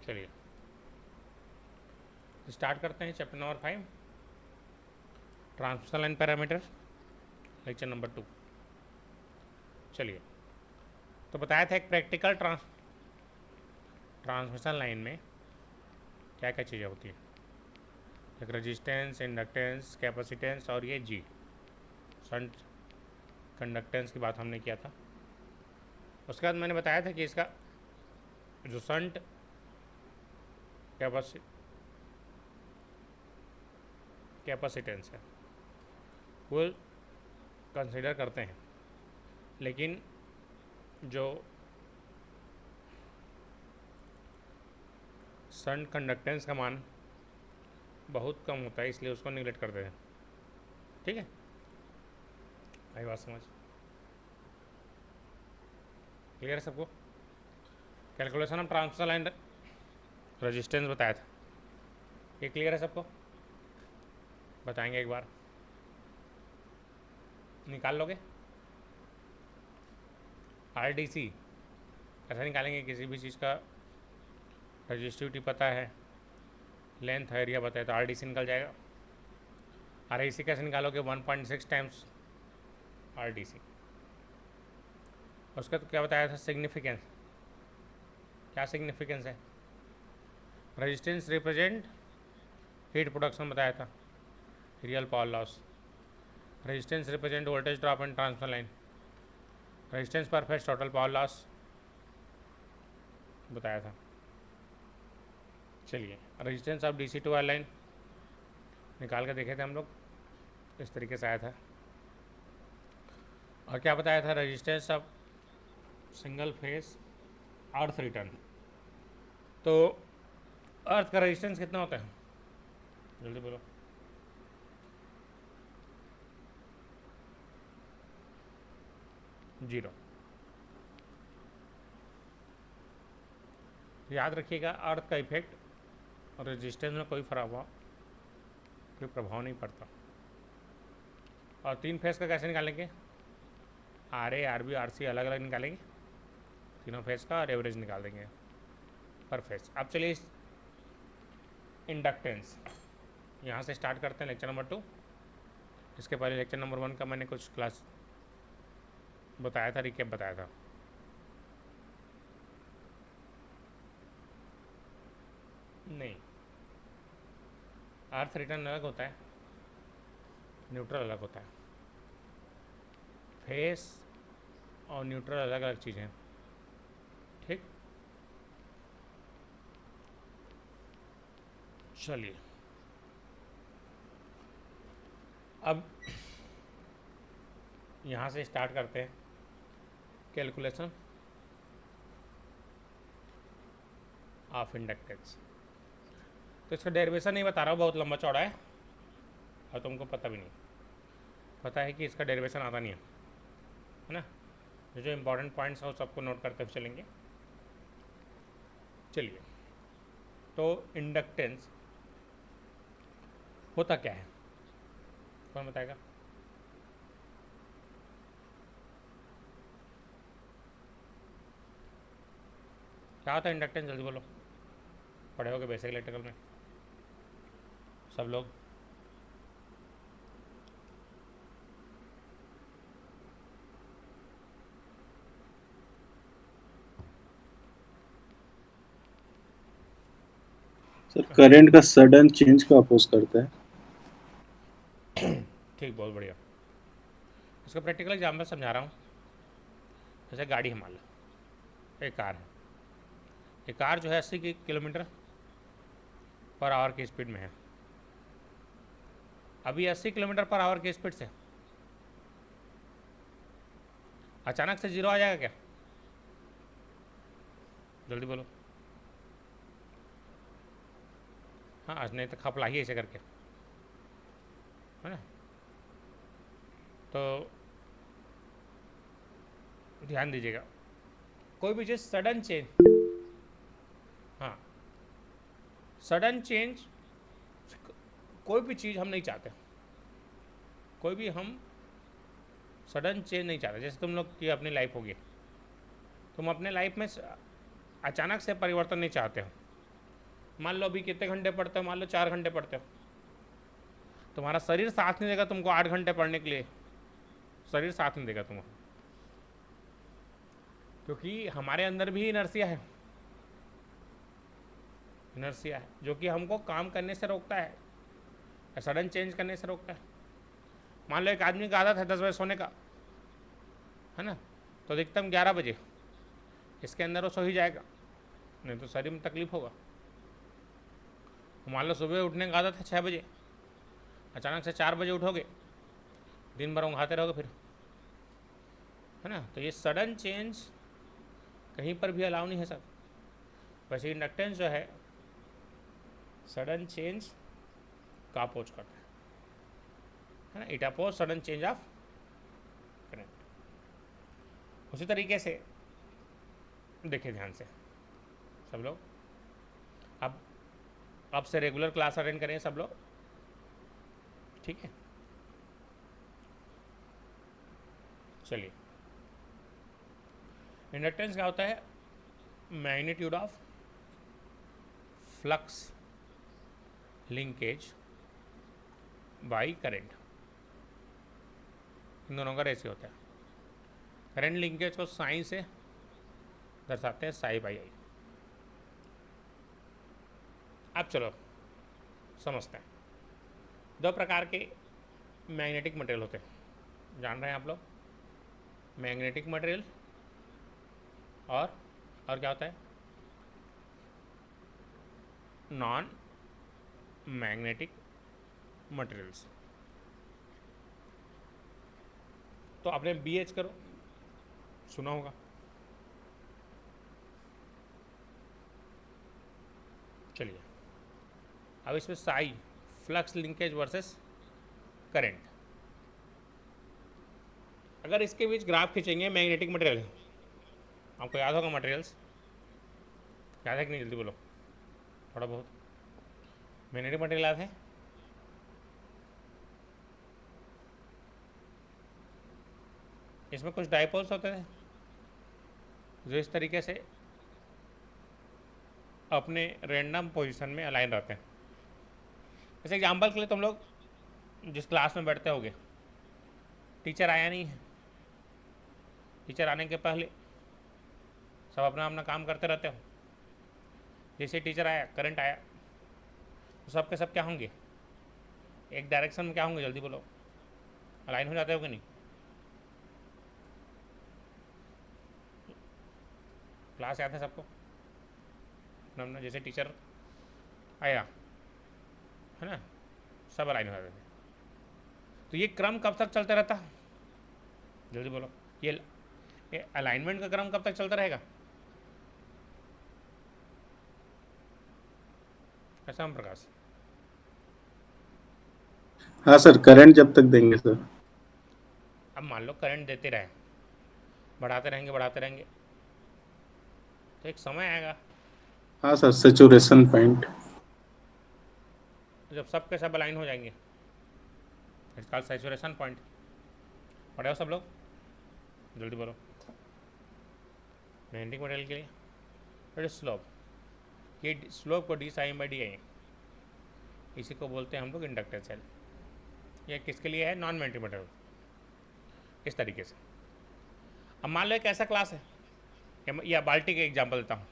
चलिए स्टार्ट करते हैं chapter number 5, transmission line parameter, lecture number 2। चलिए, तो बताया था एक प्रैक्टिकल ट्रांसमिशन लाइन में क्या क्या चीज़ें होती है। एक रेजिस्टेंस, इंडक्टेंस, कैपेसिटेंस और ये जी शंट कंडक्टेंस की बात हमने किया था। उसके बाद मैंने बताया था कि इसका जो शंट कैपेसिटेंस है वो कंसिडर करते हैं, लेकिन जो शंट कंडक्टेंस का मान बहुत कम होता है, इसलिए उसको निगलेक्ट करते हैं। ठीक है, आई बात समझ क्लियर है सबको? Calculation of transmission line resistance बताया था, ये क्लियर है सबको? बताएंगे एक बार, निकाल लोगे? आरडीसी कैसे निकालेंगे? किसी भी चीज़ का रजिस्टिविटी पता है, लेंथ है, एरिया बताए तो आरडीसी निकल जाएगा। आरएसी कैसे निकालोगे? 1.6 टाइम्स आरडीसी। उसका तो क्या बताया था? सिग्निफिकेंस। क्या सिग्निफिकेंस है? रेजिस्टेंस रिप्रेजेंट हीट प्रोडक्शन बताया था, real power loss. Resistance represent voltage drop in transmission line. Resistance पर फेज टोटल पावर लॉस बताया था। चलिए, resistance of DC to R line निकाल के देखे थे हम लोग, इस तरीके से आया था। और क्या बताया था? Resistance of single phase earth return. तो अर्थ का रेजिस्टेंस कितना होता है? जल्दी बोलो। जीरो। याद रखिएगा, अर्थ का इफेक्ट और रेजिस्टेंस में कोई प्रभाव नहीं पड़ता। और 3 फेज का कैसे निकालेंगे? R A, R B, R C अलग अलग निकालेंगे, तीनों फेज का, और एवरेज निकाल देंगे पर फेज। अब चलिए इंडक्टेंस यहाँ से स्टार्ट करते हैं, लेक्चर नंबर 2। इसके पहले लेक्चर नंबर 1 का मैंने कुछ क्लास बताया था, रिकेप बताया था। नहीं, अर्थ रिटर्न अलग होता है, न्यूट्रल अलग होता है। फेस और न्यूट्रल अलग अलग चीज़ें हैं, ठीक? चलिए, अब यहाँ से स्टार्ट करते हैं कैलकुलेशन ऑफ इंडक्टेंस। तो इसका डेरिवेशन नहीं बता रहा हूँ, बहुत लंबा चौड़ा है और तुमको पता भी नहीं। पता है कि इसका डेरिवेशन आता नहीं है ना? जो इंपॉर्टेंट पॉइंट्स हैं वो सबको नोट करते हुए चलेंगे। चलिए, तो इंडक्टेंस होता क्या है, कौन बताएगा? क्या होता है इंडक्टेंस? जल्दी बोलो, पढ़े होगे बेसिक इलेक्ट्रिकल में सब लोग। सर करंट का सडन चेंज को अपोज करता है। ठीक, बहुत बढ़िया। इसका प्रैक्टिकल एग्जाम्पल समझा रहा हूँ। जैसे गाड़ी है, मान लो एक कार है। ये कार जो है 80 किलोमीटर पर आवर की स्पीड में है। अभी 80 किलोमीटर पर आवर की स्पीड से अचानक से जीरो आ जाएगा क्या? जल्दी बोलो। हाँ, आज नहीं तो खपलाइए ऐसे करके, है ना? तो ध्यान दीजिएगा, कोई भी चीज़ सडन चेंज, हाँ सडन चेंज, कोई भी चीज़ हम नहीं चाहते, कोई भी हम सडन चेंज नहीं चाहते। जैसे तुम लोग की अपनी लाइफ होगी, तुम अपने लाइफ में अचानक से परिवर्तन नहीं चाहते हो, मान लो अभी कितने घंटे पढ़ते हो, मान लो 4 घंटे पढ़ते हो, तुम्हारा शरीर साथ नहीं देगा तुमको 8 घंटे पढ़ने के लिए, शरीर साथ नहीं देगा तुमको, क्योंकि हमारे अंदर भी इनर्सिया है, इनर्सिया है जो कि हमको काम करने से रोकता है, सडन चेंज करने से रोकता है। मान लो एक आदमी का आदत है 10 बजे सोने का, है ना, तो अधिकतम 11 बजे इसके अंदर वो सो ही जाएगा, नहीं तो शरीर में तकलीफ होगा। मान लो सुबह उठने का आदत है 6 बजे, अचानक से 4 बजे उठोगे, दिन भर ऊँघाते रहोगे फिर, है ना, तो ये सडन चेंज कहीं पर भी अलाउ नहीं है सर। वैसे इंडक्टेंस जो है सडन चेंज का अपोज करता है ना, it oppose sudden change of current. उसी तरीके से देखिए ध्यान से सब लोग, अब से रेगुलर क्लास अटेंड करें सब लोग, ठीक है। चलिए, इंडक्टेंस क्या होता है, magnitude of flux linkage by current, इन दोनों का रेशियो होता है। करंट लिंकेज को साइन से दर्शाते हैं, साई बाई आई। अब चलो समझते हैं, दो प्रकार के मैग्नेटिक मटेरियल होते हैं, जान रहे हैं आप लोग, मैग्नेटिक मटेरियल और क्या होता है, नॉन मैग्नेटिक मटेरियल्स। तो आपने BH करो सुना होगा, चलिए अब इसमें Sai flux linkage versus current, अगर इसके बीच ग्राफ खींचेंगे, मैग्नेटिक मटेरियल है, आपको याद होगा मटेरियल्स, याद है कि नहीं, जल्दी बोलो, थोड़ा बहुत मैग्नेटिक मटेरियल याद है, इसमें कुछ डाइपोल्स होते थे जो इस तरीके से अपने रैंडम पोजीशन में अलाइन रहते हैं। जैसे एग्जाम्पल के लिए तुम लोग जिस क्लास में बैठते होगे, टीचर आया नहीं है, टीचर आने के पहले सब अपना अपना काम करते रहते हो, जैसे टीचर आया, करंट आया, तो सब के सब क्या होंगे, एक डायरेक्शन में क्या होंगे, जल्दी बोलो, अलाइन हो जाते हो कि नहीं, क्लास याद है सबको, अपना जैसे टीचर आया, है ना, सब अलाइन हो जाते थे। तो ये क्रम कब तक चलता रहता, जल्दी बोलो, ये अलाइनमेंट का क्रम कब तक चलता रहेगा, ऐसा हम प्रकाश। हाँ सर, करंट जब तक देंगे सर। अब मान लो करंट देते रहे, बढ़ाते रहेंगे, तो एक समय आएगा हाँ सर, सेचुरेशन पॉइंट। जब सब के सब अलाइन हो जाएंगे, इट्स कॉल्ड सैचुरेशन पॉइंट। पढ़े हो सब लोग, जल्दी बोलो, मैग्नेटिक मटेरियल के लिए फिर स्लोप, ये स्लोप को D sign by D I, इसी को बोलते हैं हम लोग इंडक्टेंस सेल। ये किसके लिए है, नॉन मैग्नेटिक मटेरियल, इस तरीके से। अब मान लो एक ऐसा क्लास है, या बाल्टी का एग्जाम्पल देता हूँ,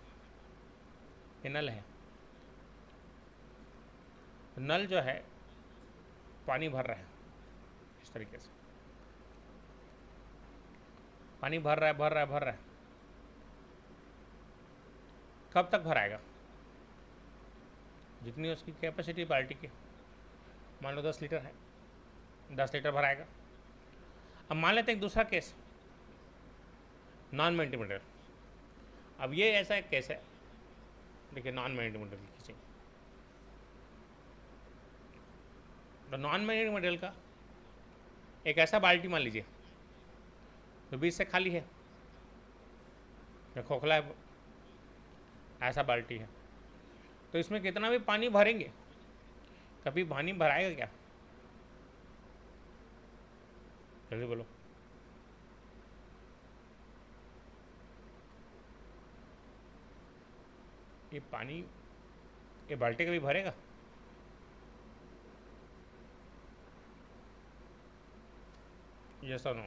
ये नल है, नल जो है पानी भर रहा है, इस तरीके से पानी भर रहा है, कब तक भराएगा, जितनी उसकी कैपेसिटी बाल्टी की, मान लो 10 लीटर है, 10 लीटर भराएगा। अब मान लेते हैं एक दूसरा केस, नॉन मैग्नेटिक मटेरियल। अब ये ऐसा एक केस है, देखिए नॉन मैग्नेटिक मटेरियल खींचेंगे, तो नॉन मैग्नेटिक मटेरियल का एक ऐसा बाल्टी मान लीजिए जो बीच से खाली है, या खोखला है, ऐसा बाल्टी है, तो इसमें कितना भी पानी भरेंगे, कभी पानी भराएगा क्या, जल्दी बोलो, ये पानी ये बाल्टी कभी भरेगा? यस और नो?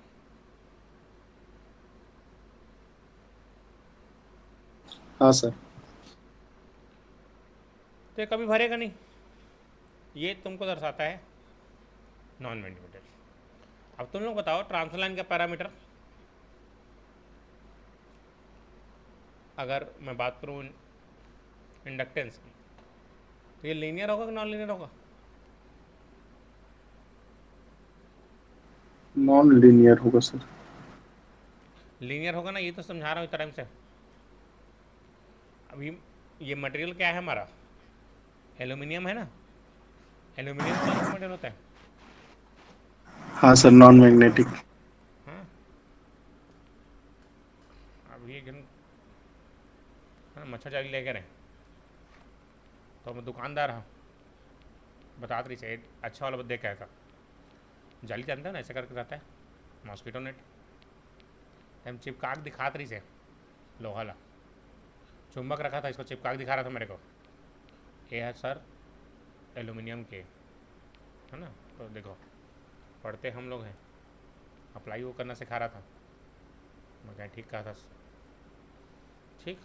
हाँ सर। तो ये कभी भरेगा नहीं। ये तुमको दर्शाता है नॉन मैग्नेटिक मटेरियल। अब तुम लोग बताओ ट्रांसफर लाइन का पैरामीटर, अगर मैं बात करूँ इंडक्टेंस की, तो ये लीनियर होगा कि नॉन लीनियर होगा? नॉन लीनियर होगा सर। लीनियर होगा ना, ये तो समझा रहा हूँ इतना टाइम से। अभी ये मटेरियल क्या है हमारा? एल्यूमिनियम है ना। एल्यूमिनियम कौन सा मटेरियल होता है? हाँ सर, नॉन मैग्नेटिक। हाँ। अब ये मच्छर जाली लेकर है, तो मैं दुकानदार हाँ बता रही से अच्छा वाला देख क्या था। जाली जानते हो ना, ऐसे करके रहता है मॉस्किटो नेट। हम चिपकाक दिखात रही से लोहा ला चुंबक रखा था, इसको चिपकाक दिखा रहा था मेरे को। ये है सर एल्यूमिनियम के, है ना। तो देखो पढ़ते हम लोग हैं, अप्लाई वो करना सिखा रहा था। मैं क्या ठीक कहा था? ठीक।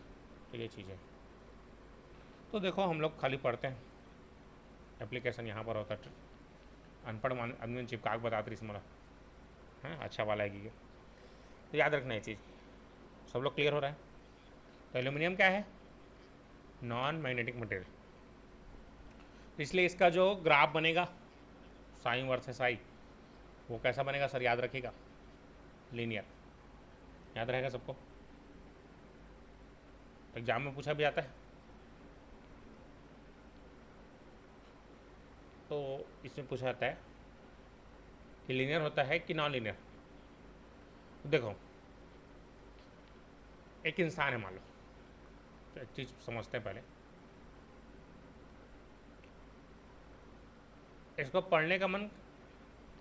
तो ये चीज़ है। तो देखो हम लोग खाली पढ़ते हैं, एप्लीकेशन यहाँ पर होता है। अनपढ़ आदमी ने चिपकाक बताती रही मला है अच्छा वाला है कि तो याद रखना ये चीज़। सब लोग क्लियर हो रहा है? तो एल्यूमिनियम क्या है? Non magnetic material. इसलिए इसका जो ग्राफ बनेगा साइन वर्सेस आई, वो कैसा बनेगा सर? याद रखिएगा, लीनियर। याद रहेगा सबको? एग्जाम में पूछा भी जाता है। तो इसमें पूछा जाता है कि लीनियर होता है कि नॉन लीनियर। देखो एक इंसान है मान लो, तो एक चीज़ समझते हैं पहले। इसको पढ़ने का मन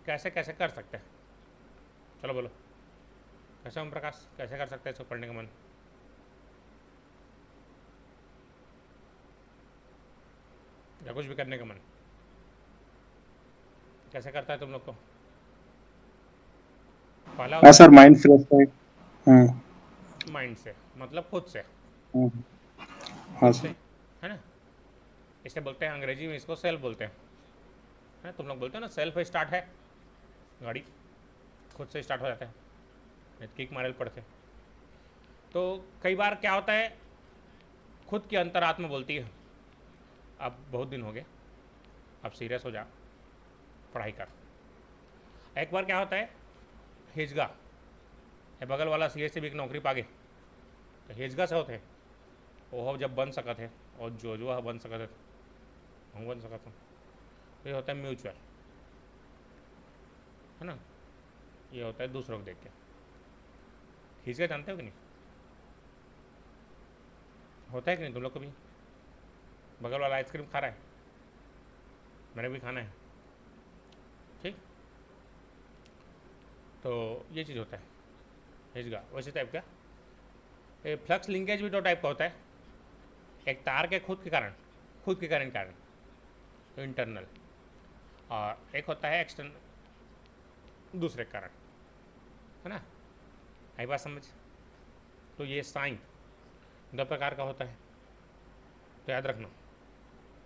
कैसे कैसे कर सकते हैं? चलो बोलो, कैसे ओम प्रकाश कैसे कर सकते हैं इसको पढ़ने का मन? या कुछ भी करने का मन कैसे करता है तुम लोग को? पहला हाँ होता सर, है माइंड फ्रेश है। हाँ। माइंड से, मतलब खुद से। हाँ। हाँ खुद से, सर। है ना। इसे बोलते हैं अंग्रेजी में, इसको सेल्फ बोलते हैं, है। तुम लोग बोलते हो ना सेल्फ स्टार्ट है गाड़ी, खुद से स्टार्ट हो जाता है, किक मारे पड़ते। तो कई बार क्या होता है, खुद की अंतरात्मा बोलती है अब बहुत दिन हो गए, अब सीरियस हो जा, पढ़ाई कर। एक बार क्या होता है, हिजगा ये बगल वाला सी से भी एक नौकरी पागे, तो हिजगा से होते वो जब बन सकते थे, और जो बन सकते थे हम बन सकते। तो ये होता है म्यूचुअल, है ना। ये होता है दूसरों को देख के। हिजगा जानते हो कि नहीं? होता है कि नहीं तुम लोग को भी? बगल वाला आइसक्रीम खा रहा है, मैंने भी खाना है, ठीक। तो ये चीज़ होता है हिजगा। वैसे टाइप का ये फ्लक्स लिंकेज भी दो टाइप का होता है। एक तार के खुद के कारण तो इंटरनल, और एक होता है एक्सटर्नल, दूसरे कारण, है ना। आई बात समझ? तो ये साइन दो प्रकार का होता है, तो याद रखना,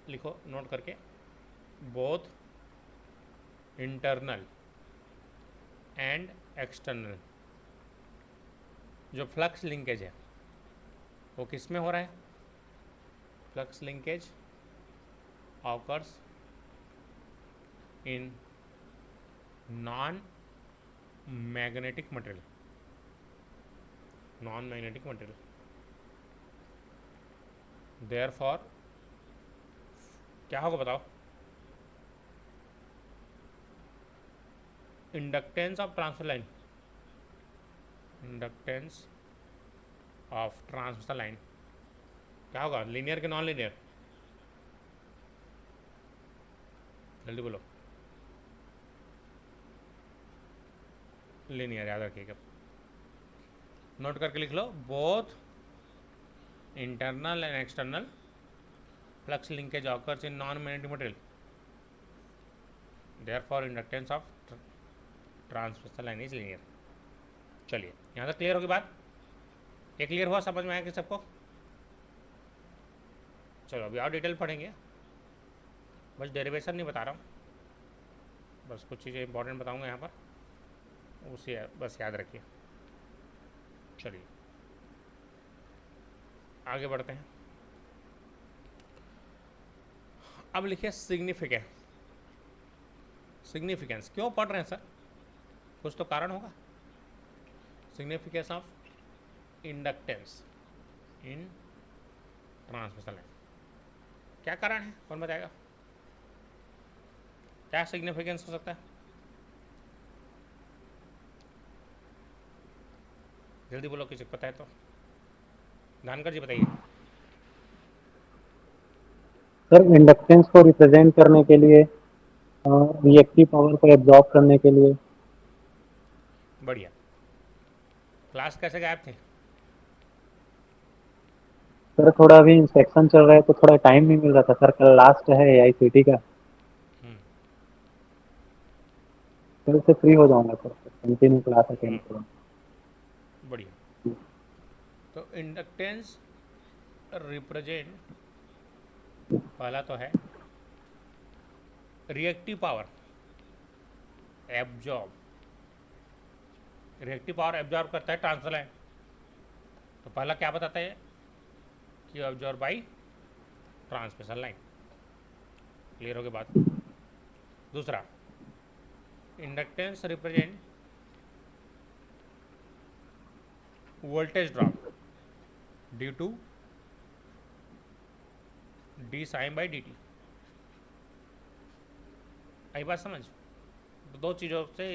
लिखो नोट करके, बोथ इंटरनल एंड एक्सटर्नल। जो फ्लक्स लिंकेज है वो किस में हो रहा है? Flux linkage occurs in non magnetic material, non magnetic material. Therefore क्या होगा बताओ? Inductance of transfer line, inductance of transfer line क्या होगा? लीनियर के नॉन लीनियर? जल्दी बोलो। लीनियर याद रखिएगा, नोट करके लिख लो, both internal and external flux linkage occurs in non-magnetic material, therefore inductance of transmission line is linear. चलिए यहाँ तक क्लियर होगी बात, ये क्लियर हुआ, समझ में आया कि सबको? चलो अभी और डिटेल पढ़ेंगे, बस डेरिवेशन नहीं बता रहा हूँ, बस कुछ चीज़ें इंपॉर्टेंट बताऊँगा यहाँ पर, उसे बस याद रखिए। चलिए आगे बढ़ते हैं। अब लिखिए सिग्निफिकेंस। सिग्निफिकेंस क्यों पढ़ रहे हैं सर? कुछ तो कारण होगा। Significance of inductance in transmission line, क्या कारण है, कौन बताएगा? क्या सिग्निफिकेंस हो सकता है? जल्दी बोलो, किसी को पता है तो। जानकर जी बताइए। सर इंडक्टेंस को रिप्रेजेंट करने के लिए, रिएक्टिव पावर को एब्जॉर्ब करने के लिए। बढ़िया। क्लास कैसे गायब थे? सर थोड़ा अभी इंस्पेक्शन चल रहा है तो थोड़ा टाइम नहीं मिल रहा था सर, कल लास्ट है AICT का, हम्म, कल से फ्री हो जाऊंगा सर, कंटिन्यू क्लास अटेंड करूँगा। बढ़िया। तो इंडक्टेंस रिप्रेजेंट, पहला तो है reactive power absorb, reactive power absorb करता है ट्रांसफर लाइन। तो पहला क्या बताता है कि absorb by transmission line. Clear हो गई बात? दूसरा, inductance represent voltage drop due to D sign by D T. आई बात समझ? तो दो चीज़ों से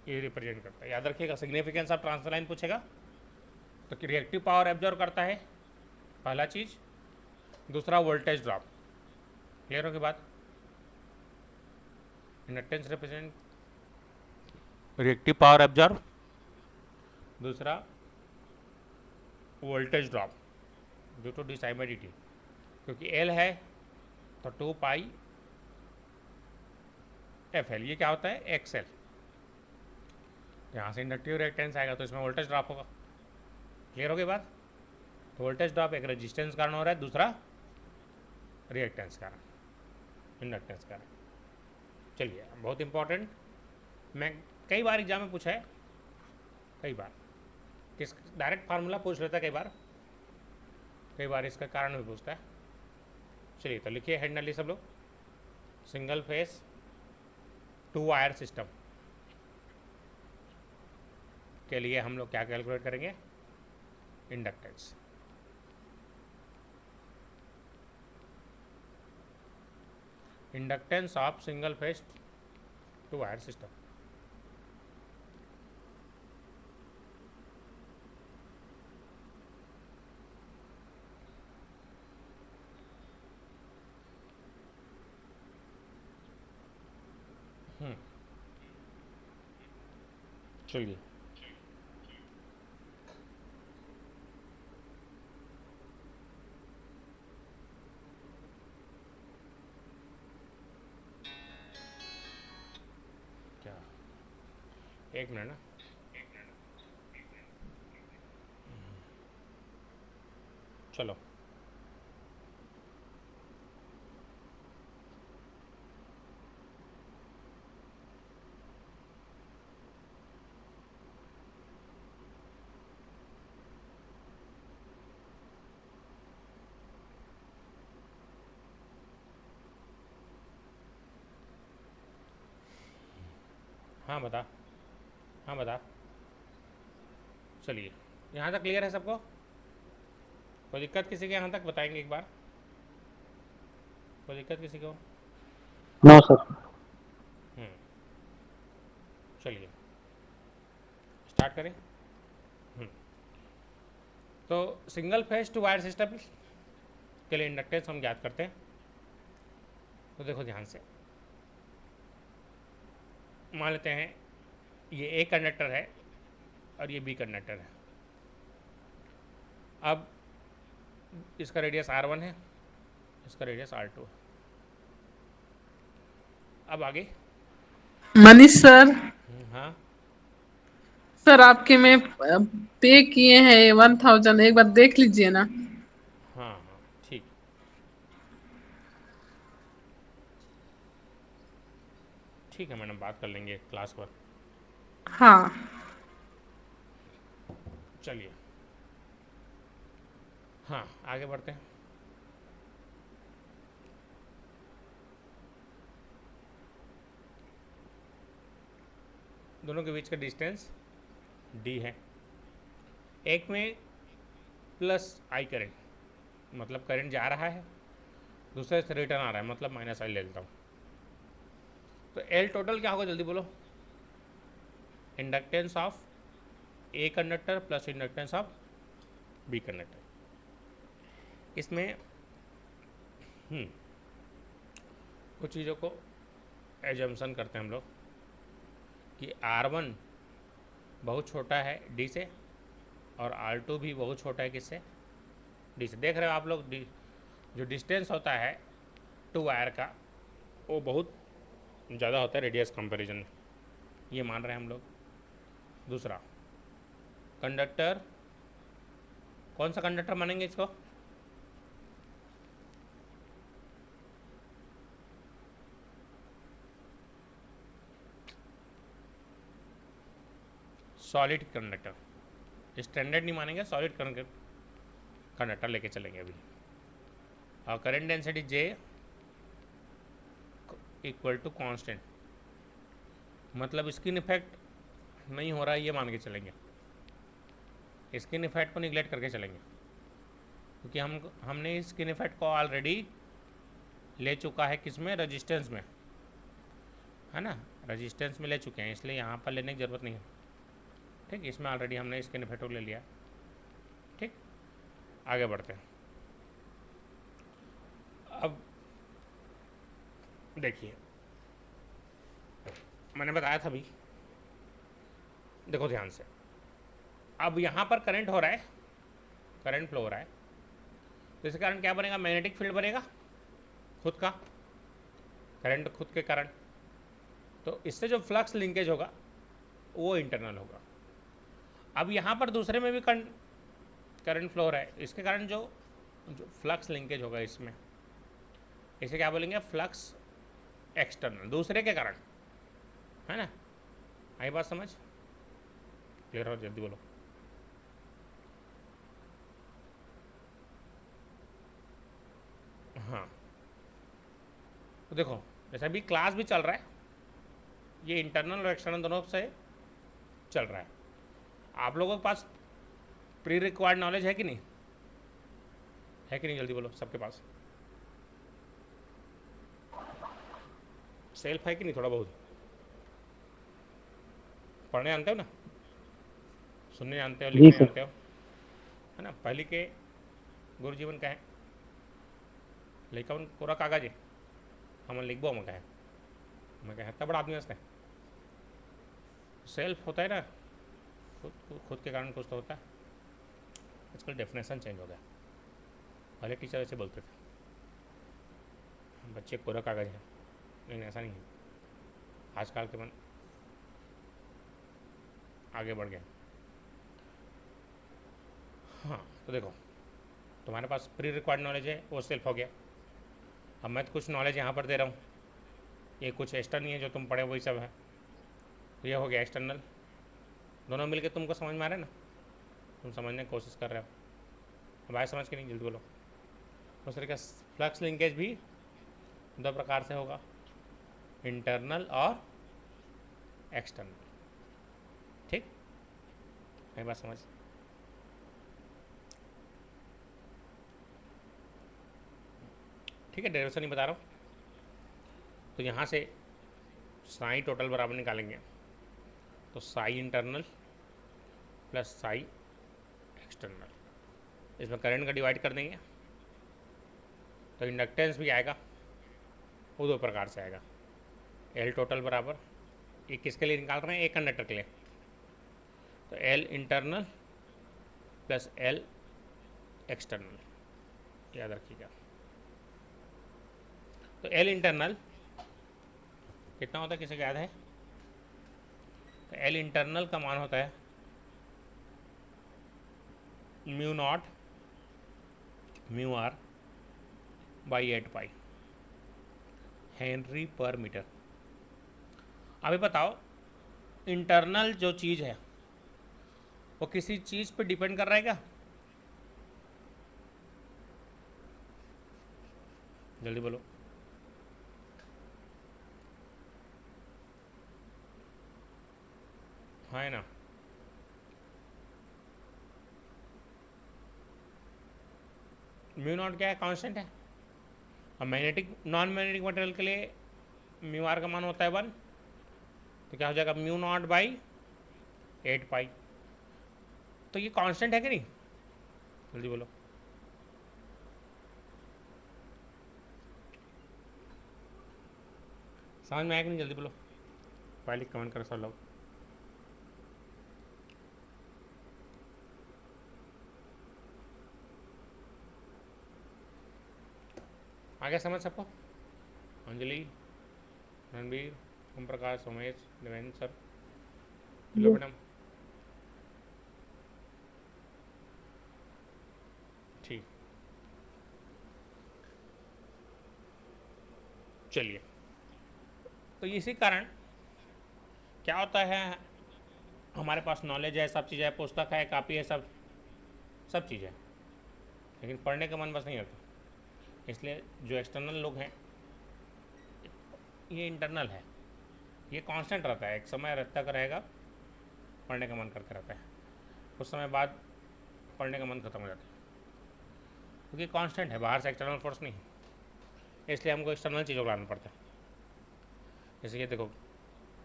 ये रिप्रेजेंट करता है, याद रखिएगा। सिग्निफिकेंस ऑफ ट्रांसफर लाइन पूछेगा तो रिएक्टिव पावर एब्जॉर्ब करता है, पहला चीज़। दूसरा वोल्टेज ड्रॉप। क्लियर हो गई बात? Inductance represent reactive power absorb, दूसरा voltage drop due to D sign by D T. क्योंकि एल है तो 2 पाई एफ एल, ये क्या होता है? X L. यहाँ से इंडक्टिव रिएक्टेंस आएगा तो इसमें वोल्टेज ड्रॉप होगा। क्लियर हो गई बात? तो वोल्टेज ड्रॉप एक रेजिस्टेंस कारण हो रहा है, दूसरा रिएक्टेंस कारण, इंडक्टेंस कारण। चलिए बहुत इंपॉर्टेंट, मैं कई बार एग्जाम में पूछा है, कई बार किस डायरेक्ट फार्मूला पूछ लेता है, कई बार इसका कारण भी पूछता है। चलिए तो लिखिए हैंडली सब लोग। सिंगल फेस 2 वायर सिस्टम के लिए हम लोग क्या कैलकुलेट करेंगे? Inductance. Inductance of single phase 2 wire system. चलिए क्या, एक मिनट ना, चलो हाँ बता, हाँ बता। चलिए यहाँ तक क्लियर है सबको? कोई दिक्कत किसी के यहाँ तक बताएंगे एक बार? कोई दिक्कत किसी को? No sir. हम्म, चलिए स्टार्ट करें। तो सिंगल फेस 2 वायर सिस्टम के लिए इंडक्टेंस हम ज्ञात करते हैं। तो देखो ध्यान से, मान लेते हैं ये ए कंडक्टर है और ये बी कंडक्टर है। अब इसका रेडियस R1 है, इसका रेडियस R2 है। अब आगे। मनीष सर, हाँ सर आपके में पे किए हैं 1000, एक बार देख लीजिए ना। हाँ हाँ ठीक। ठीक है मैडम, बात कर लेंगे क्लास पर। हाँ चलिए हाँ आगे बढ़ते हैं। दोनों के बीच का डिस्टेंस d है। एक में प्लस आई करंट, मतलब करंट जा रहा है, दूसरे से रिटर्न आ रहा है, मतलब माइनस आई ले लेता हूँ। तो L टोटल क्या होगा जल्दी बोलो। Inductance of A conductor plus inductance of B conductor. इसमें कुछ चीज़ों को एजम्पशन करते हैं हम लोग कि R1 बहुत छोटा है D से और R2 भी बहुत छोटा है किससे, D से। देख रहे हो आप लोग, जो डिस्टेंस होता है टू वायर का वो बहुत ज़्यादा होता है रेडियस कंपैरिजन में, ये मान रहे हैं हम लोग। दूसरा कंडक्टर, कौन सा कंडक्टर मानेंगे इसको, सॉलिड कंडक्टर। स्टैंडर्ड नहीं मानेंगे, सॉलिड कंडक्टर लेके चलेंगे अभी। और current density J equal to constant, मतलब स्किन इफेक्ट नहीं हो रहा है ये मान के चलेंगे, स्किन इफेक्ट को निगलेक्ट करके चलेंगे, क्योंकि हमने स्किन इफेक्ट को ऑलरेडी ले चुका है किसमें, रेजिस्टेंस में, है ना, रेजिस्टेंस में ले चुके हैं, इसलिए यहाँ पर लेने की ज़रूरत नहीं है। ठीक, इसमें ऑलरेडी हमने स्किन इफेक्ट को ले लिया। ठीक, आगे बढ़ते हैं। अब देखिए मैंने बताया था भी, देखो ध्यान से। अब यहाँ पर करंट हो रहा है, करंट फ्लो हो रहा है, तो इसके कारण क्या बनेगा, मैग्नेटिक फील्ड बनेगा खुद का, करंट खुद के कारण। तो इससे जो फ्लक्स लिंकेज होगा वो इंटरनल होगा। अब यहाँ पर दूसरे में भी करंट फ्लो हो रहा है, इसके कारण जो फ्लक्स लिंकेज होगा इसमें, इसे क्या बोलेंगे, फ्लक्स एक्सटर्नल, दूसरे के कारण, है ना। आई बात समझ, क्लियर हो, जल्दी बोलो। हाँ तो देखो, जैसे अभी क्लास भी चल रहा है, ये इंटरनल और एक्सटर्नल दोनों से चल रहा है। आप लोगों के पास प्री रिक्वायर्ड नॉलेज है कि नहीं, है कि नहीं, जल्दी बोलो सबके पास। सेल्फ है कि नहीं, थोड़ा बहुत पढ़ने जानते हो ना, सुनने जानते हो, जी लिखने सर। जानते हो, है ना। पहले के गुरु जीवन कहे लिखा पूरा कागज है, हम लिखबो हम कहे, मैं कहे इतना बड़ा आदमी हंसते हैं। सेल्फ होता है ना, खुद के कारण कुछ तो होता है। आजकल डेफिनेशन चेंज हो गया, पहले टीचर ऐसे बोलते थे बच्चे कोरा कागज है, लेकिन ऐसा नहीं है, आजकल के मन आगे बढ़ गया। हाँ तो देखो, तुम्हारे पास प्री रिक्वायर्ड नॉलेज है, वो सेल्फ हो गया। अब मैं तो कुछ नॉलेज यहाँ पर दे रहा हूँ, ये कुछ एक्स्ट्रा नहीं है जो तुम पढ़े वही सब है, तो ये हो गया एक्सटर्नल। दोनों मिलके तुमको समझ में आ रहा है ना, तुम समझने की कोशिश कर रहे हो। अब आए समझ के नहीं, जल्दी बोलो। उस तरीके का फ्लक्स लिंकेज भी दो प्रकार से होगा, इंटरनल और एक्सटर्नल। ठीक, एक बात समझ। ठीक है, डेरिवेशन नहीं बता रहा हूँ। तो यहाँ से साई टोटल बराबर निकालेंगे, तो Sai internal plus psi external, इसमें करंट का डिवाइड कर देंगे, तो इंडक्टेंस भी आएगा, वो दो प्रकार से आएगा। एल टोटल बराबर, ये किसके लिए निकाल रहे हैं, एक कंडक्टर के लिए, तो L internal plus L external, याद रखिएगा। तो एल इंटरनल कितना होता है, किसी को याद है? तो एल इंटरनल का मान होता है mu naught mu R by 8 pi henry per metre. अभी बताओ, इंटरनल जो चीज़ है वो किसी चीज़ पे डिपेंड कर रहा है क्या? जल्दी बोलो। हाँ है ना? म्यू नॉट क्या है? कांस्टेंट है। और मैग्नेटिक नॉन मैग्नेटिक मटेरियल के लिए म्यू आर का मान होता है 1, तो क्या हो जाएगा म्यू नॉट बाई 8 पाई। तो ये कांस्टेंट है कि नहीं? जल्दी बोलो। समझ में आया कि नहीं? जल्दी बोलो, पहले कमेंट करो सब लोग। आगे समझ सबको? Anjali, Ranbir, Om Prakash, Umesh, Devendra sir, hello madam. ठीक, चलिए। तो इसी कारण क्या होता है, हमारे पास नॉलेज है, सब चीज़ है, पुस्तक है, कापी है, सब चीज़ है, लेकिन पढ़ने का मन बस नहीं होता। इसलिए जो एक्सटर्नल लोग हैं, ये इंटरनल है, ये कांस्टेंट रहता है, एक समय तक रहेगा, पढ़ने का मन करते रहता है, कुछ समय बाद पढ़ने का मन खत्म हो जाता है, क्योंकि कांस्टेंट है, बाहर से एक्सटर्नल फोर्स नहीं है, इसलिए हमको एक्सटर्नल चीज़ों को लाना पड़ता है। जैसे ये देखो,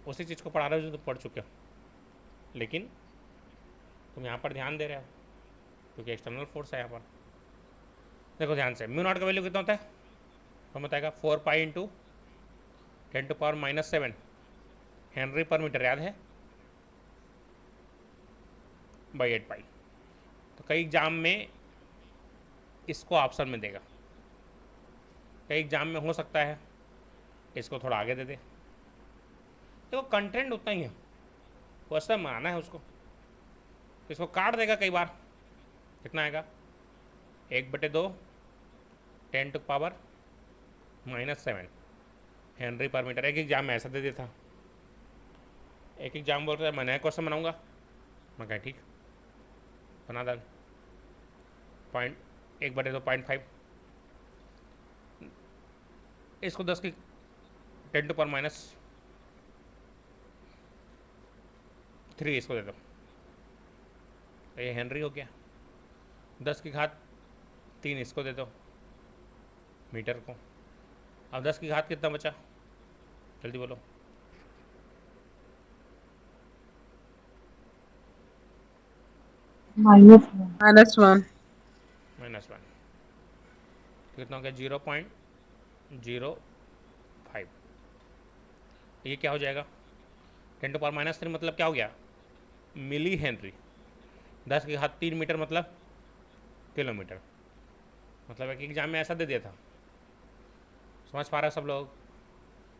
उसी चीज़ को पढ़ा रहे हो जो तुम पढ़ चुके हो, लेकिन तुम यहाँ पर ध्यान दे रहे हो क्योंकि एक्सटर्नल फोर्स है यहाँ पर। देखो ध्यान से, म्यू नॉट का वैल्यू कितना होता है? हम बताएगा 4 pi into 10⁻⁷ Henry per metre, याद है? बाई 8 पाई। तो कई एग्जाम में इसको ऑप्शन में देगा, कई एग्जाम में हो सकता है इसको थोड़ा आगे दे दे। देखो कंटेंट उतना ही है, क्वेश्चन बनाना है उसको, इसको काट देगा कई बार। कितना आएगा? 1/2 10⁻⁻7 हेनरी पर मीटर। एक एग्जाम में ऐसा दे देता, एक एग्जाम बोल रहा है मैं नया क्वेश्चन बनाऊंगा, मैं कहा ठीक, बना डाल। 1/2 0.5, इसको 10 की 10⁻³ इसको दे दो, तो ये हेनरी हो गया। 10⁻³ इसको दे दो मीटर को। अब 10⁻³ कितना बचा? जल्दी बोलो। -1 -1, कितना हो गया? 0.05। ये क्या हो जाएगा? 10⁻³ मतलब क्या हो गया? Millihenry. 10⁻³ मीटर मतलब किलोमीटर। मतलब एक एग्जाम में ऐसा दे दिया था। समझ पा रहे सब लोग?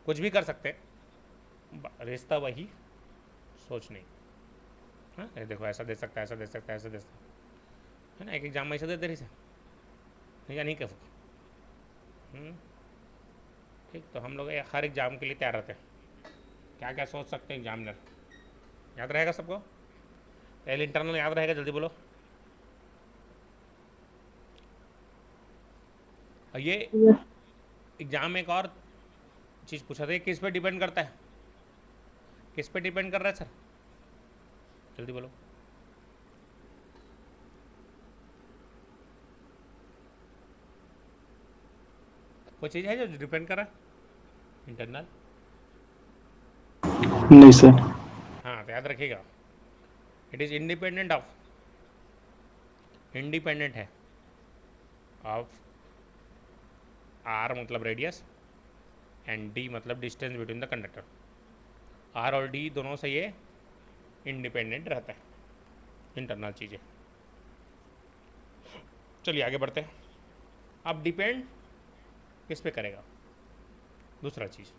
कुछ भी कर सकते, रिश्ता वही, सोच नहीं। हाँ, ये देखो ऐसा दे सकता है, ऐसा दे सकता है, ऐसा दे सकता है ना, एक एग्जाम में ऐसा दे देरी से या नहीं कर सकता। ठीक, तो हम लोग हर एग्जाम के लिए तैयार रहते हैं, क्या क्या सोच सकते हैं एग्जामिनर। याद रहेगा सबको? एल इंटरनल याद रहेगा? जल्दी बोलो। और ये एग्जाम में एक और चीज़ पूछा था, किस पे डिपेंड करता है? किस पे डिपेंड कर रहा है सर? जल्दी बोलो। कोई चीज़ है जो डिपेंड कर रहा है? इंटरनल? नहीं सर। हाँ, तो याद रखिएगा, it is independent of, independent है ऑफ आर मतलब रेडियस एंड डी मतलब distance between the conductor. R और डी दोनों से ये इंडिपेंडेंट रहता है, इंटरनल चीज़ें। चलिए आगे बढ़ते हैं। अब डिपेंड किस पे करेगा? दूसरा चीज़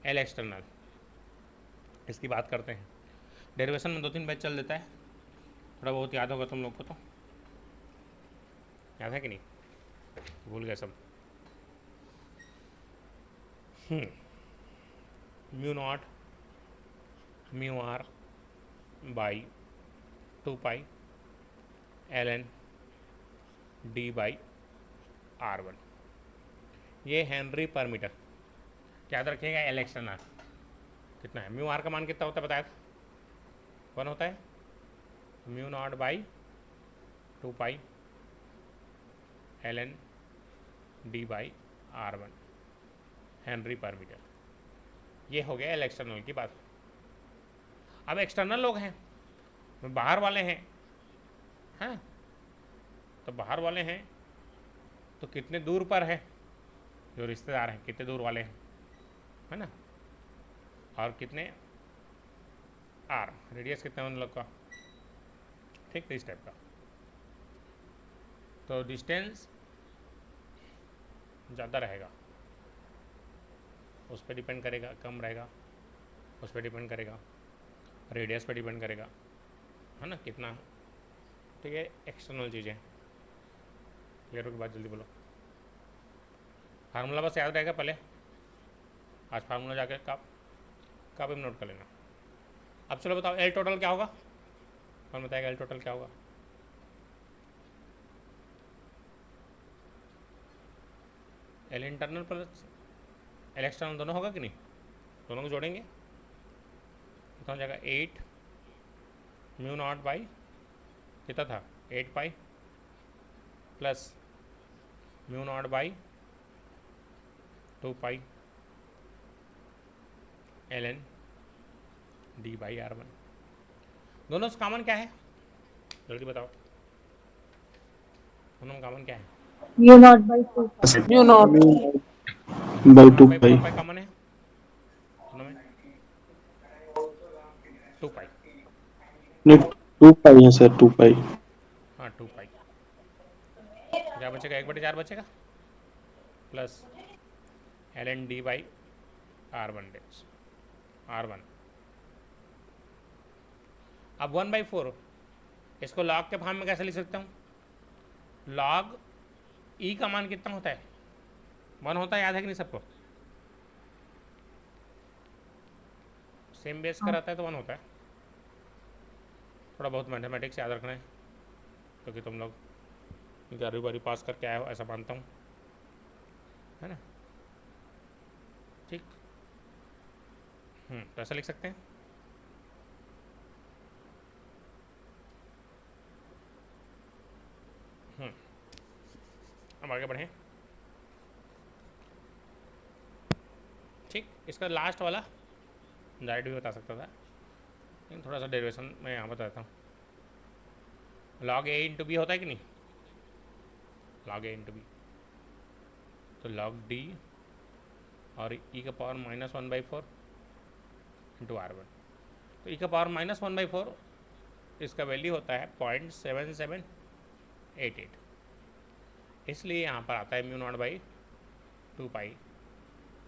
एल एक्सटर्नल, इसकी बात करते हैं। डेरिवेशन में 2-3 बैच चल देता है, थोड़ा बहुत याद होगा तुम लोग को, तो याद है कि नहीं, भूल गए सब। Mu naught mu R by 2 pi L N D by R1, ये हेनरी पर मीटर। याद रखिएगा एल एक्सटर्नल कितना है, म्यू आर का मान कितना होता है बताया था, 1 होता है, mu naught by 2 pi L N D by R1 henry per metre. ये हो गया एल एक्सटर्नल की बात। अब एक्सटर्नल लोग हैं, बाहर वाले हैं, हाँ, तो बाहर वाले हैं तो कितने दूर पर है, जो रिश्तेदार हैं कितने दूर वाले हैं, है ना, और कितने आर, रेडियस कितना है उन लोग का, ठीक, तो इस टाइप का। तो डिस्टेंस ज़्यादा रहेगा, उस पर डिपेंड करेगा, कम रहेगा उस पर डिपेंड करेगा, रेडियस पर डिपेंड करेगा, है ना, कितना, ठीक है, एक्सटर्नल चीज़ें। क्लियर हो के बाद जल्दी बोलो। फार्मूला बस याद रहेगा पहले, आज फार्मूला जाके कब नोट कर लेना। अब चलो बताओ एल टोटल क्या होगा, कौन बताएगा एल टोटल क्या होगा। L internal plus L external दोनों होगा कि नहीं, दोनों को जोड़ेंगे कितना हो जाएगा, 8 म्यू नॉट बाई कितना था 8 pi plus mu naught by 2 pi L N D by R1। दोनों से कॉमन क्या है, जल्दी बताओ, दोनों में कॉमन क्या है, mu naught by 2 mu naught by mu 2 not by pi 4 pi common है दोनों में, 2 पाई, नहीं 2 पाई है सर 2 पाई हाँ 2 पाई, तो क्या बचेगा 1/4 बचेगा plus L N D by R1 dash R1। अब 1/4 इसको लॉग के फॉर्म में कैसे लिख सकता हूँ, लॉग ई का मान कितना होता है, 1 होता है, याद है कि नहीं सबको, सेम बेस का रहता है तो 1 होता है। थोड़ा बहुत मैथमेटिक्स याद रखना है क्योंकि तुम लोग 11वीं बारी पास करके आए हो ऐसा मानता हूँ, है ना, ठीक, तो ऐसा लिख सकते हैं। अब आगे बढ़ें, ठीक, इसका लास्ट वाला डायरेक्ट भी बता सकता था लेकिन थोड़ा सा डेरिवेशन मैं यहाँ बताता हूँ। लॉग ए इंटू बी होता है कि नहीं, लॉग ए इंटू बी, तो लॉग डी और ई का पावर -1/4 इंटू R1, तो ई का पावर -1/4 इसका वैल्यू होता है 0.7788, इसलिए यहाँ पर आता है mu naught by 2 pi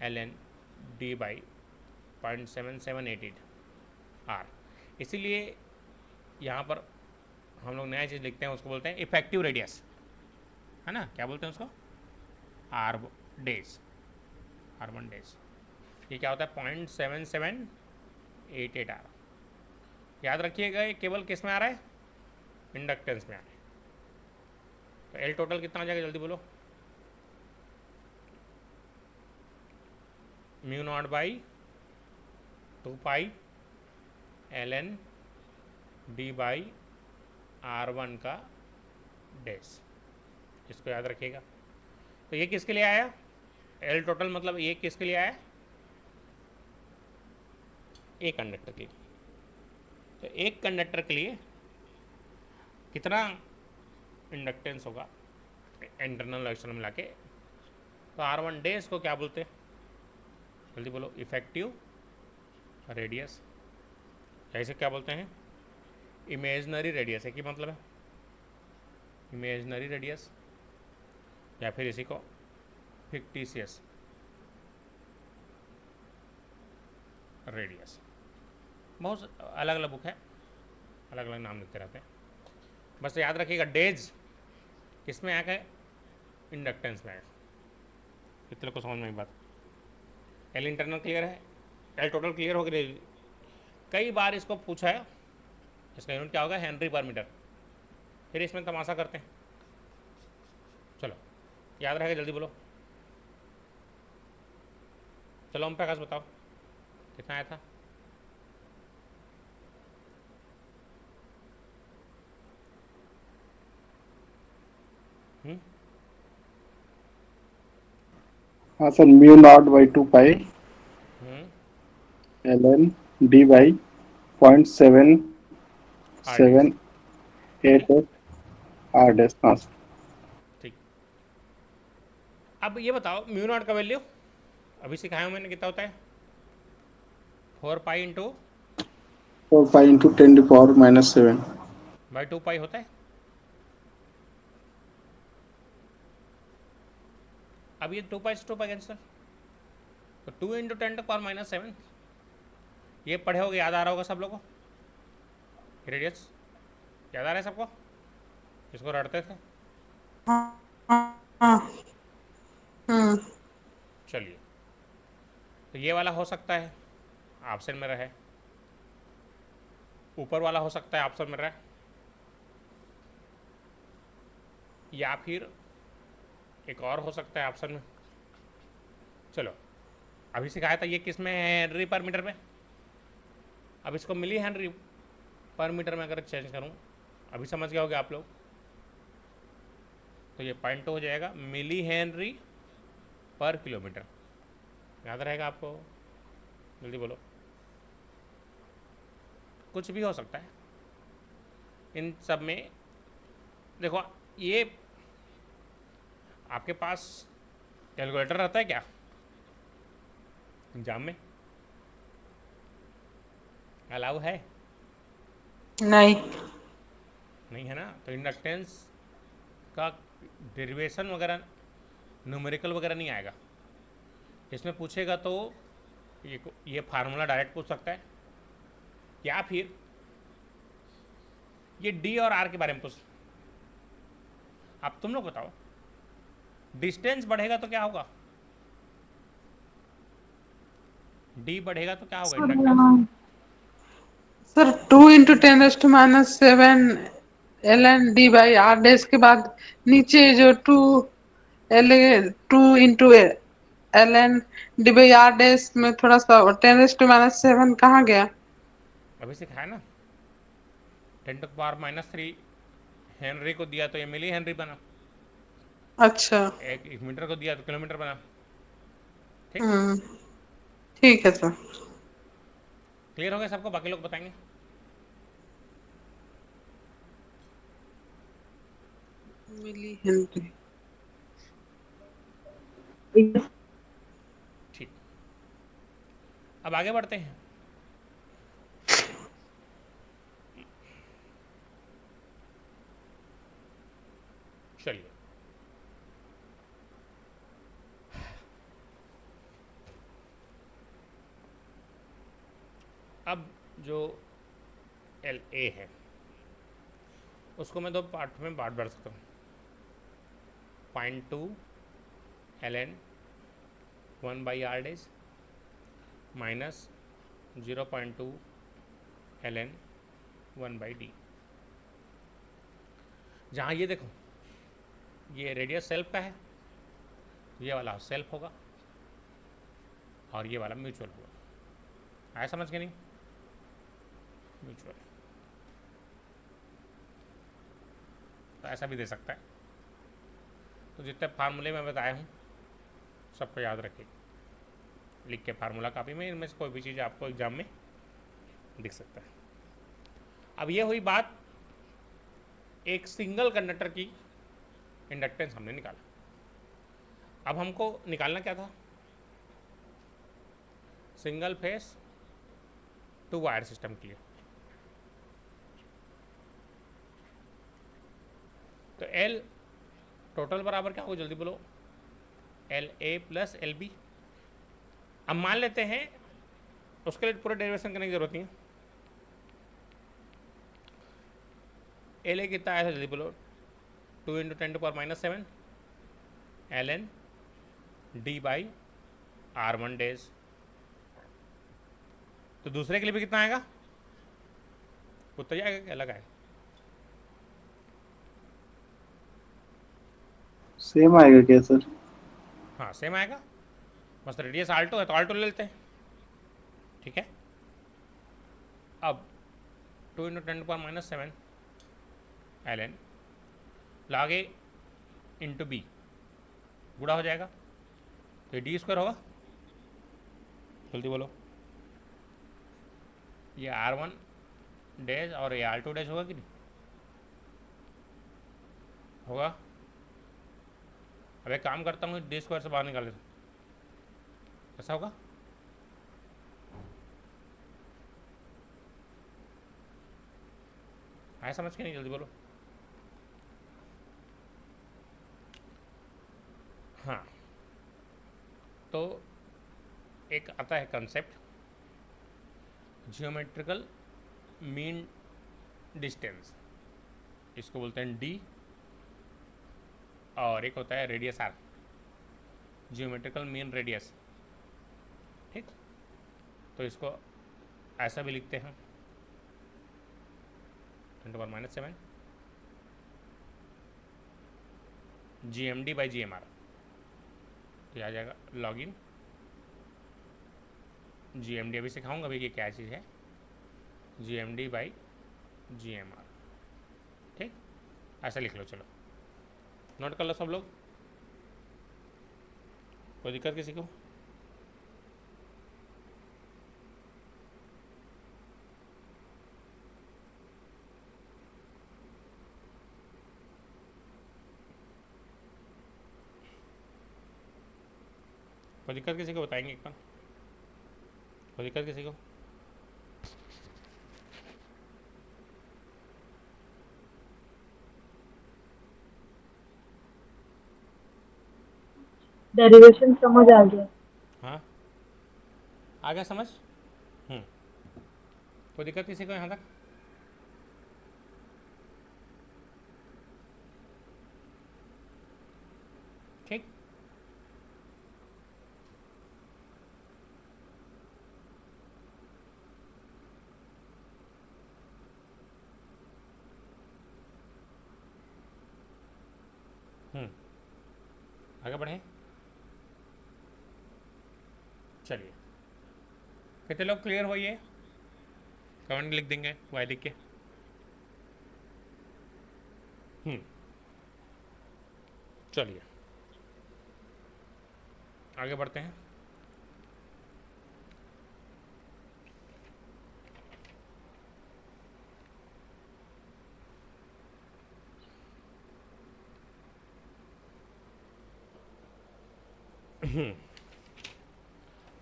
L N D by 0.7788 R। इसीलिए यहाँ पर हम लोग नया चीज़ लिखते हैं, उसको बोलते हैं इफेक्टिव रेडियस, है ना, क्या बोलते हैं उसको, R डेज, R1 डेज। ये क्या होता है 0.7788 R। याद रखिएगा ये केवल किस में आ रहा है, इंडक्टेंस में आ रहा है। तो एल टोटल कितना आ जाएगा जल्दी बोलो, mu naught by 2 pi L N D by R1 का डेज, इसको याद रखिएगा। तो ये किसके लिए आया, एल टोटल मतलब ये किसके लिए आया, एक कंडक्टर के लिए। तो एक कंडक्टर के लिए कितना इंडक्टेंस होगा इंटरनल एक्सटर्नल मिला के, तो R1 डेज को क्या बोलते हैं, जल्दी बोलो, इफेक्टिव रेडियस, ऐसे क्या बोलते हैं, इमेजनरी रेडियस है कि मतलब है इमेजनरी रेडियस, या फिर इसी को फिक्टिशियस रेडियस। बहुत अलग अलग बुक है, अलग अलग नाम लिखते रहते हैं। बस याद रखिएगा डेज किस में आएगा, इंडक्टेंस में आएगा। इतने को समझ में बात। एल इंटरनल क्लियर है, एल टोटल क्लियर हो गई। कई बार इसको पूछा है, इसका यूनिट क्या होगा, हेनरी पर मीटर। फिर इसमें तमाशा करते हैं। चलो याद रहेगा, जल्दी बोलो। चलो हम पे आकाश बताओ कितना आया था। हाँ sir, mu naught by 2 pi L N D by 0.778 ठीक आर डैश। हाँ सर, ठीक। अब ये बताओ म्यू नॉट का वैल्यू अभी सिखाया हूँ मैंने, कितना होता है, 4 pi into 4 pi into 10⁻⁻7। By 2 पाई होता है। अब ये 2 पाई से 2 पाई कैंसर, तो 2 इंटू 10⁻⁻7 ये पढ़े होगे, याद आ रहा होगा सब लोगों को। रेडियस याद आ रहा है सबको, इसको रटते थे। हाँ। चलिए, तो ये वाला हो सकता है ऑप्शन में रहे, ऊपर वाला हो सकता है ऑप्शन में रहे, या फिर एक और हो सकता है ऑप्शन में। चलो अभी सिखाया था ये किस में है, हेनरी पर मीटर में। अब इसको मिली हेनरी पर मीटर में अगर चेंज करूं, अभी समझ गए होगे आप लोग, तो ये पॉइंट हो जाएगा मिली हेनरी पर किलोमीटर। याद रहेगा आपको, जल्दी बोलो। कुछ भी हो सकता है इन सब में। देखो ये आपके पास कैलकुलेटर रहता है क्या एग्जाम में, अलाउ है? नहीं। नहीं है ना, तो इंडक्टेंस का डेरिवेशन वगैरह न्यूमेरिकल वगैरह नहीं आएगा इसमें। पूछेगा तो ये फार्मूला डायरेक्ट पूछ सकता है, या फिर ये डी और आर के बारे में पूछ। अब तुम लोग बताओ, डिस्टेंस बढ़ेगा तो क्या होगा, डी बढ़ेगा तो क्या होगा inductance. Sir 2 × 10⁻⁷ ln d by R dash के बाद नीचे जो 2 × d बाई आर डैश में थोड़ा सा 10⁻⁷ कहाँ गया? अभी सिखाया ना, 10⁻³ हेनरी को दिया तो ये मिली हेनरी बना, अच्छा। एक मीटर को दिया तो किलोमीटर बना। ठीक, हम्म, ठीक है सर। क्लियर हो गया सबको, बाकी लोग बताएंगे। Millihenry. ठीक, अब आगे बढ़ते हैं। चलिए, अब जो एल ए है उसको मैं दो पार्ट में बांट सकता हूँ। 0.2 ln 1/r days minus 0.2 ln 1/d। जहाँ ये देखो ये रेडियस सेल्फ का है, ये वाला सेल्फ होगा और ये वाला म्यूचुअल होगा। आया समझ के नहीं, म्यूचुअल तो ऐसा भी दे सकता है। तो जितने फार्मूले मैं बताया हूँ सबको याद रखिए, लिख के फार्मूला कॉपी में, इनमें से कोई भी चीज़ आपको एग्जाम में दिख सकता है। अब ये हुई बात एक सिंगल कंडक्टर की इंडक्टेंस हमने निकाला। अब हमको निकालना क्या था, सिंगल फेस 2 वायर सिस्टम के लिए। तो एल टोटल बराबर क्या होगा, जल्दी बोलो, L A plus L B. अब मान लेते हैं उसके लिए पूरा डेरिवेशन करने की जरूरत नहीं है। एल ए कितना आया था जल्दी बोलो, 2 × 10⁻⁷ ln d/r1 डेज। तो दूसरे के लिए भी कितना आएगा, उतना ही आएगा कि अलग आएगा? सेम आएगा क्या सर? हाँ सेम आएगा, बस रेडियस आल्टो है तो आल्टो ले लेते हैं, ठीक है। अब 2 × 10⁻⁷ ln log a into B गुड़ा हो जाएगा, तो ये डी स्क्वायर होगा, जल्दी बोलो। ये r1 डैश और ये r2 डैश होगा कि नहीं होगा? अब एक काम करता हूँ, डी स्क्वायर से बाहर निकाल लेता हूँ, ऐसा होगा? आया समझ के नहीं, जल्दी बोलो। हाँ, तो एक आता है कंसेप्ट जियोमेट्रिकल मीन डिस्टेंस, इसको बोलते हैं डी, और एक होता है radius R, geometrical mean radius, ठीक। तो इसको ऐसा भी लिखते हैं 10⁻⁷ GMD/GMR, तो आ जाएगा लॉगिन GMD, अभी सिखाऊंगा अभी कि क्या चीज़ है, GMD/GMR, ठीक। ऐसा लिख लो, चलो नोट कर लो सब लोग, कोई दिक्कत किसी को? कोई दिक्कत किसी को बताएंगे एक बार, कोई दिक्कत किसी को? डेरिवेशन समझ आ गया। हाँ आ गया समझ? कोई दिक्कत किसी को यहाँ तक? ठीक, आगे बढ़े, चलिए। कितने लोग क्लियर हो, ये कमेंट लिख देंगे वाई लिख के। चलिए आगे बढ़ते हैं।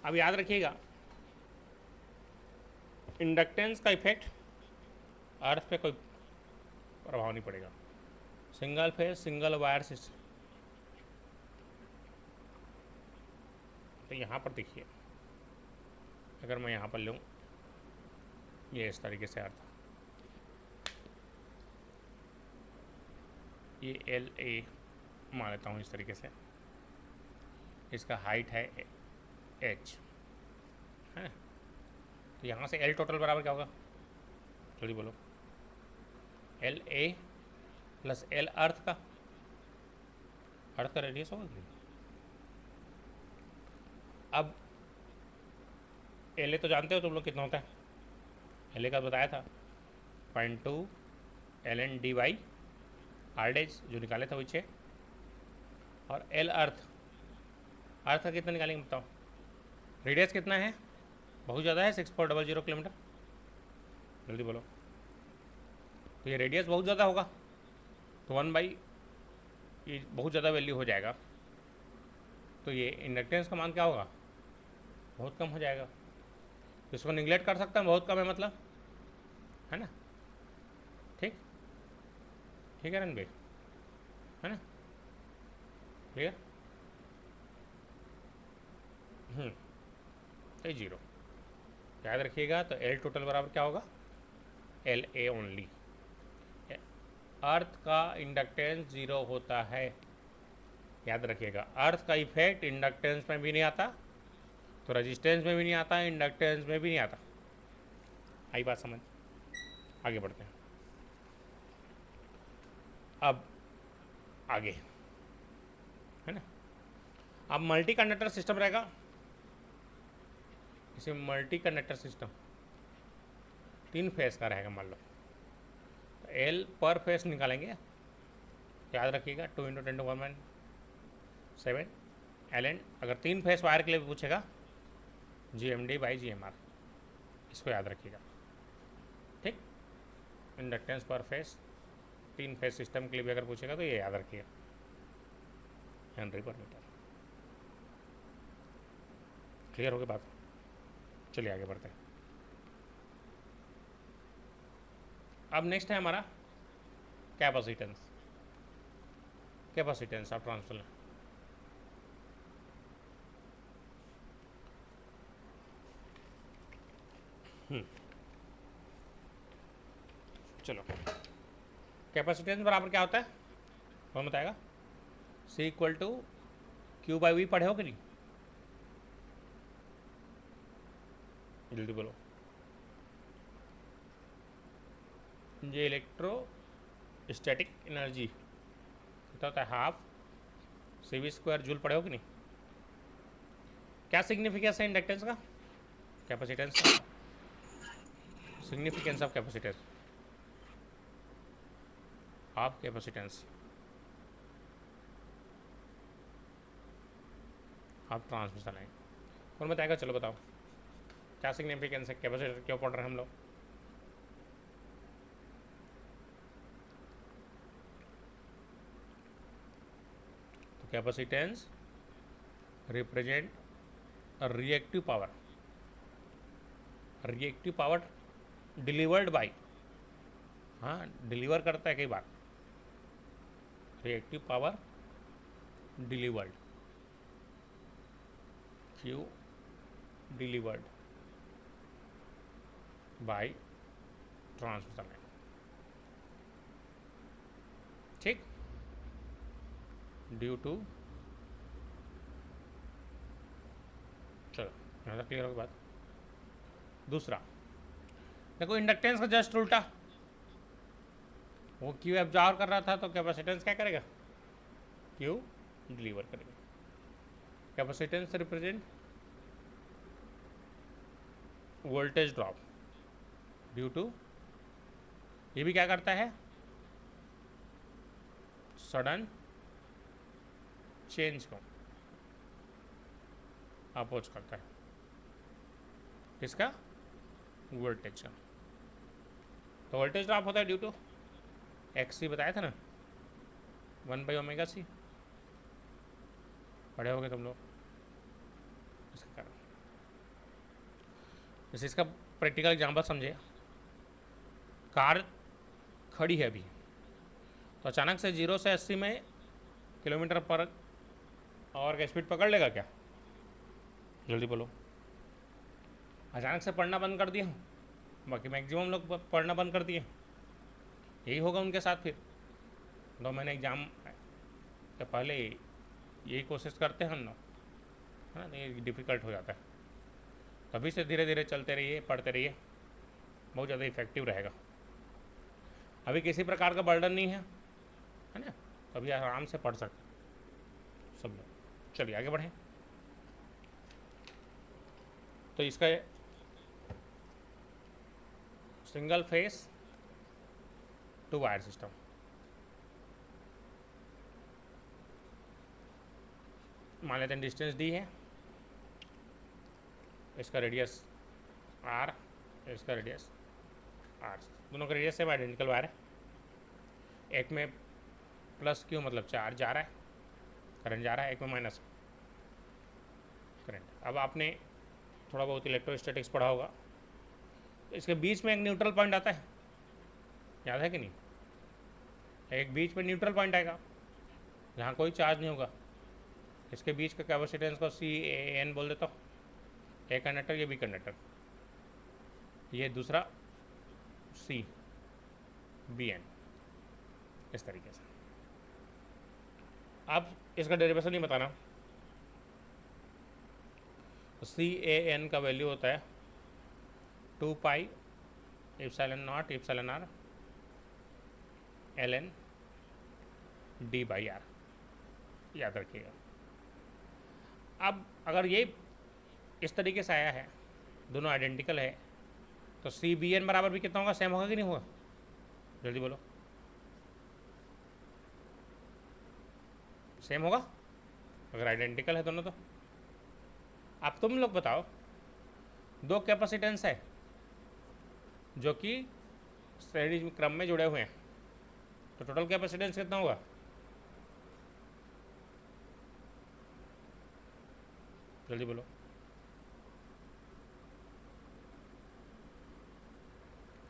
अब याद रखिएगा, इंडक्टेंस का इफेक्ट अर्थ पे कोई प्रभाव नहीं पड़ेगा, single phase single wire system. तो यहाँ पर देखिए, अगर मैं यहाँ पर लूँ ये इस तरीके से अर्थ, ये एल ए मान लेता हूँ इस तरीके से, इसका हाइट है एच, है। तो यहाँ से एल टोटल बराबर क्या होगा, जल्दी बोलो। एल ए प्लस एल अर्थ का रेडियस होगा कि? अब एल ए तो जानते हो तुम लोग कितना होता है, एल ए का बताया था 0.2 ln d/r डेज, जो निकाले थे वो 6, और एल अर्थ का कितना निकालेंगे बताओ? रेडियस कितना है, बहुत ज़्यादा है, 6400 किलोमीटर, जल्दी बोलो। तो ये रेडियस बहुत ज़्यादा होगा, तो 1/, ये बहुत ज़्यादा वैल्यू हो जाएगा, तो ये इंडक्टेंस का मान क्या होगा, बहुत कम हो जाएगा। इसको निगलेक्ट कर सकता हूँ, बहुत कम है मतलब, है ना, ठीक है रणबीर, है ना, क्लियर? तो 0, याद रखिएगा। तो एल टोटल बराबर क्या होगा, एल ए ओनली। अर्थ का इंडक्टेंस 0 होता है, याद रखिएगा। अर्थ का इफेक्ट इंडक्टेंस में भी नहीं आता, तो रेजिस्टेंस में भी नहीं आता, इंडक्टेंस में भी नहीं आता। आई बात समझ? आगे बढ़ते हैं। अब आगे है ना, अब मल्टी कंडक्टर सिस्टम रहेगा। इसे मल्टी कंडक्टर सिस्टम 3 फेस का रहेगा मान लो। तो एल पर फेस निकालेंगे, याद रखिएगा 2 × 10⁻7 एल एन। अगर 3 फेस वायर के लिए भी पूछेगा GMD/GMR, इसको याद रखिएगा, ठीक। इंडक्टेंस पर फेस 3 फेस सिस्टम के लिए भी अगर पूछेगा तो ये याद रखिएगा, हेनरी पर मीटर। क्लियर हो गई बात? चलिए आगे बढ़ते हैं। अब नेक्स्ट है हमारा कैपेसिटेंस। Capacitance of transfer. चलो, कैपेसिटेंस बराबर क्या होता है कौन बताएगा? C = Q/V पढ़े हो कि नहीं? जल्दी बोलो। ये इलेक्ट्रोस्टैटिक एनर्जी कितना होता है? हाफ CV² जूल पढ़े हो कि नहीं? क्या सिग्निफिकेंस है इंडक्टेंस का, कैपेसिटेंस का? Significance of capacitance, of capacitance of transmission line. कौन बताएगा? चलो बताओ क्या सिग्निफिकेंस है, कैपेसिटर क्यों पढ़ रहे हैं हम लोग? तो capacitance represent reactive power, reactive power delivered by, हाँ डिलीवर करता है कई बार, reactive power delivered, Q delivered by transmission line, ठीक। ड्यू टू, चलो यहाँ तक क्लियर होगी बात। दूसरा देखो, इंडक्टेंस का जस्ट उल्टा, वो Q एब्जॉर्व कर रहा था तो कैपेसिटेंस क्या करेगा? Q डिलीवर करेगा। Capacitance represent voltage drop due to, ये भी क्या करता है? सडन चेंज को अपोज करता है, किसका? वोल्टेज का। तो वोल्टेज ड्रॉप होता है ड्यू टू XC, बताया था ना, 1/ωc, पढ़े होगे तुम लोग इसके कारण। जैसे इसका प्रैक्टिकल एग्जाम्पल समझे, कार खड़ी है अभी, तो अचानक से 0 से 80 में किलोमीटर पर आवर का स्पीड पकड़ लेगा क्या? जल्दी बोलो। अचानक से पढ़ना बंद कर दिया, बाकी मैक्सिमम लोग पढ़ना बंद कर दिए, यही होगा उनके साथ। फिर 2 महीने एग्जाम के पहले यही कोशिश करते हैं हम लोग, है ना, ये डिफ़िकल्ट हो जाता है। तभी से धीरे धीरे चलते रहिए, पढ़ते रहिए, बहुत ज़्यादा इफेक्टिव रहेगा। अभी किसी प्रकार का बर्डन नहीं है ना, अभी आराम से पढ़ सकते सब लोग। चलिए आगे बढ़ें। तो इसका सिंगल फेस 2 वायर सिस्टम, मान लेते हैं डिस्टेंस D है, इसका रेडियस R, इसका रेडियस R, दोनों का रेडियस सेम आइडेंटिकल वायर है। एक में +Q मतलब चार्ज जा रहा है, करंट जा रहा है, एक में माइनस करंट। अब आपने थोड़ा बहुत इलेक्ट्रोस्टैटिक्स पढ़ा होगा, तो इसके बीच में एक न्यूट्रल पॉइंट आता है, याद है कि नहीं? एक बीच में न्यूट्रल पॉइंट आएगा जहाँ कोई चार्ज नहीं होगा। इसके बीच का कैपेसिटेंस को CAN बोल देता हूँ, एक कंडक्टर, ये भी कंडक्टर, ये दूसरा सी बी एन, इस तरीके से। आप इसका डेरिवेशन नहीं बताना। सी ए एन का वैल्यू होता है 2 pi epsilon naught epsilon R L N D by R, याद रखिएगा। अब अगर ये इस तरीके से आया है, दोनों आइडेंटिकल है, तो सी बी एन बराबर भी कितना होगा, सेम होगा कि नहीं होगा? जल्दी बोलो। सेम होगा अगर आइडेंटिकल है दोनों तो। अब तुम लोग बताओ, दो कैपेसिटेंस है जो कि श्रेणी क्रम में जुड़े हुए हैं, तो टोटल कैपेसिटेंस कितना होगा? जल्दी बोलो।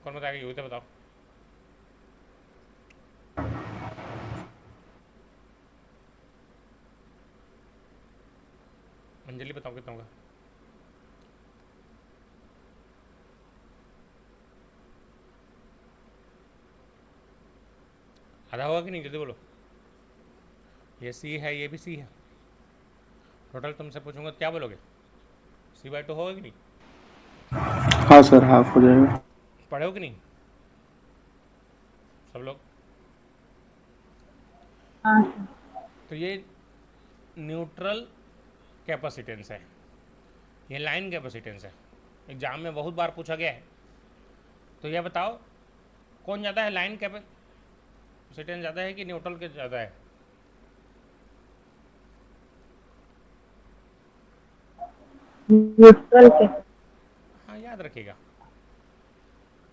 कौन बताएगा? ये तो बताओ। अंजलि बताओ कितना होगा? आधा होगा कि नहीं? जल्दी बोलो। ये सी है, ये भी सी है, टोटल तुमसे पूछूंगा तो क्या बोलोगे? C/2 होगा कि नहीं? हाँ सर, हाफ हो जाएगा। पढ़े हो कि नहीं सब लोग? हाँ सर। तो ये न्यूट्रल कैपेसिटेंस है, ये लाइन कैपेसिटेंस है। एग्जाम में बहुत बार पूछा गया है। तो ये बताओ, कौन ज़्यादा है, लाइन कैपेसिटेंस ज़्यादा है कि न्यूट्रल के ज़्यादा है? न्यूट्रल के। हाँ, याद रखिएगा।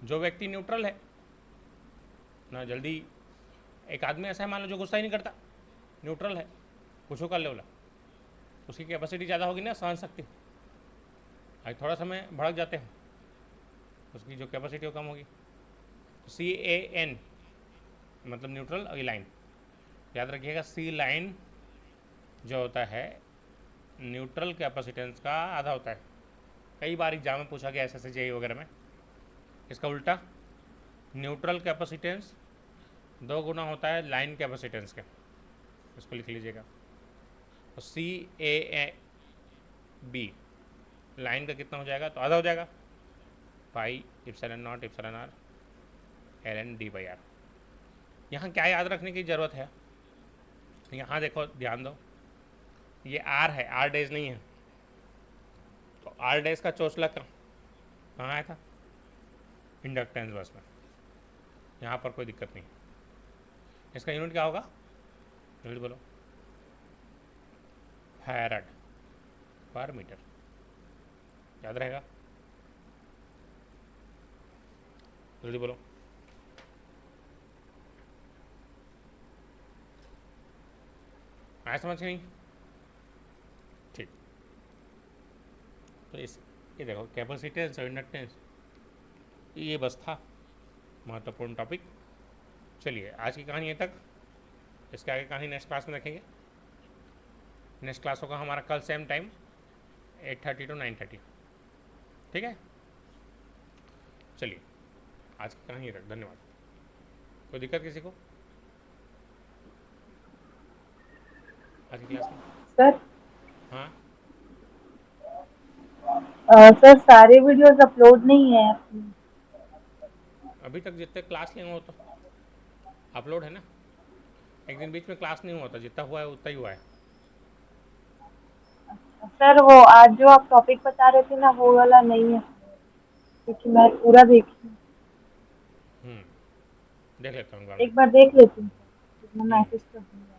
जो व्यक्ति न्यूट्रल है ना, जल्दी एक आदमी ऐसा है मान लो जो गुस्सा ही नहीं करता, न्यूट्रल है, कुछ कर ले बोला, उसकी कैपेसिटी ज़्यादा होगी ना, सहन शक्ति। आज थोड़ा समय भड़क जाते हैं, उसकी जो कैपेसिटी वो कम होगी। CAN मतलब न्यूट्रल और ये लाइन, याद रखिएगा। सी लाइन जो होता है न्यूट्रल कैपेसिटेंस का आधा होता है। कई बार एग्जाम में पूछा गया SSC वगैरह में। इसका उल्टा, न्यूट्रल कैपेसिटेंस 2 गुना होता है लाइन कैपेसिटेंस के। इसको लिख लीजिएगा। तो CAB लाइन का कितना हो जाएगा, तो आधा हो जाएगा, pi epsilon naught epsilon R L N D by R. यहाँ क्या याद रखने की ज़रूरत है? यहाँ देखो, ध्यान दो, ये आर है, आर डेज नहीं है। तो आर डेज का चोचला कहाँ आया था? इंडक्टेंस बस में। यहाँ पर कोई दिक्कत नहीं। इसका यूनिट क्या होगा? जल्दी बोलो। फैराड पर मीटर, याद रहेगा? जल्दी बोलो। आया समझ नहीं? ठीक। तो ये देखो, कैपेसिटेंस और इंडक्टेंस, ये बस था महत्वपूर्ण टॉपिक। चलिए, आज की कहानी ये तक। इसके आगे कहानी नेक्स्ट क्लास में देखेंगे। नेक्स्ट क्लास होगा हमारा कल सेम टाइम 8:30 to 9:30। ठीक है, चलिए आज की कहानी ये तक। धन्यवाद। कोई दिक्कत किसी को आज की क्लास में? सर हाँ, सर सारे वीडियोस अपलोड नहीं है आपने। अभी तक जितने क्लास लिए हो तो अपलोड है ना। एक दिन बीच में क्लास नहीं हुआ था, जितना हुआ है उतना ही हुआ है। सर वो आज जो आप टॉपिक बता रहे थे ना, वो वाला नहीं है, क्योंकि मैं पूरा देखी हूँ। देख लेता हूँ एक बार देख लेती हूँ, मैं मैसेज कर दूँगा।